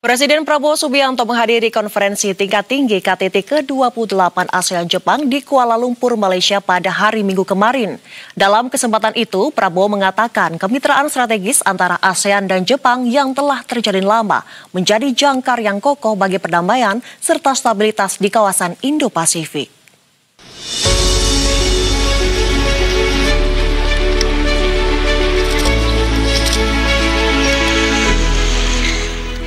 Presiden Prabowo Subianto menghadiri konferensi tingkat tinggi KTT ke-28 ASEAN Jepang di Kuala Lumpur, Malaysia pada hari Minggu kemarin. Dalam kesempatan itu, Prabowo mengatakan kemitraan strategis antara ASEAN dan Jepang yang telah terjalin lama menjadi jangkar yang kokoh bagi perdamaian serta stabilitas di kawasan Indo-Pasifik.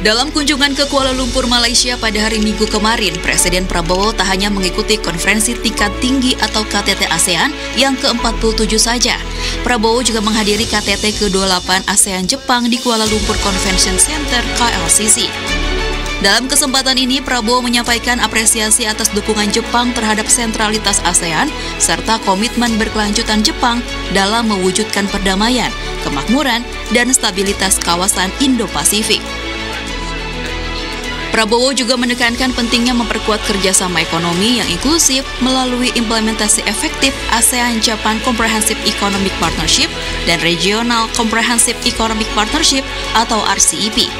Dalam kunjungan ke Kuala Lumpur, Malaysia pada hari Minggu kemarin, Presiden Prabowo tak hanya mengikuti konferensi tingkat tinggi atau KTT ASEAN yang ke-47 saja. Prabowo juga menghadiri KTT ke-28 ASEAN Jepang di Kuala Lumpur Convention Center KLCC. Dalam kesempatan ini, Prabowo menyampaikan apresiasi atas dukungan Jepang terhadap sentralitas ASEAN serta komitmen berkelanjutan Jepang dalam mewujudkan perdamaian, kemakmuran, dan stabilitas kawasan Indo-Pasifik. Prabowo juga menekankan pentingnya memperkuat kerjasama ekonomi yang inklusif melalui implementasi efektif ASEAN-Japan Comprehensive Economic Partnership dan Regional Comprehensive Economic Partnership atau RCEP.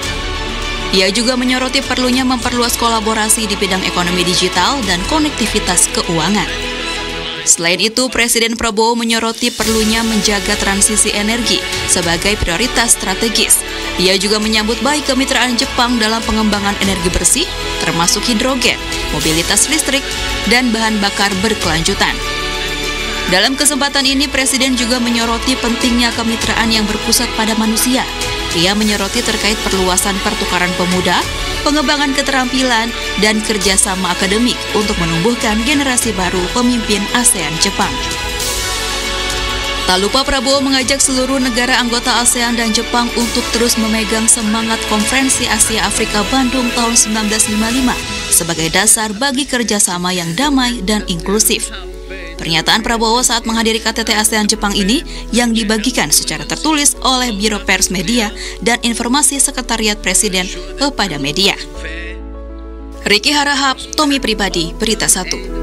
Ia juga menyoroti perlunya memperluas kolaborasi di bidang ekonomi digital dan konektivitas keuangan. Selain itu, Presiden Prabowo menyoroti perlunya menjaga transisi energi sebagai prioritas strategis. Ia juga menyambut baik kemitraan Jepang dalam pengembangan energi bersih, termasuk hidrogen, mobilitas listrik, dan bahan bakar berkelanjutan. Dalam kesempatan ini, Presiden juga menyoroti pentingnya kemitraan yang berpusat pada manusia. Ia menyoroti terkait perluasan pertukaran pemuda, pengembangan keterampilan, dan kerjasama akademik untuk menumbuhkan generasi baru pemimpin ASEAN Jepang. Tak lupa Prabowo mengajak seluruh negara anggota ASEAN dan Jepang untuk terus memegang semangat Konferensi Asia Afrika Bandung tahun 1955 sebagai dasar bagi kerjasama yang damai dan inklusif. Pernyataan Prabowo saat menghadiri KTT ASEAN Jepang ini yang dibagikan secara tertulis oleh Biro Pers Media dan Informasi Sekretariat Presiden kepada media. Ricky Harahap, Tommy Pribadi, Berita 1.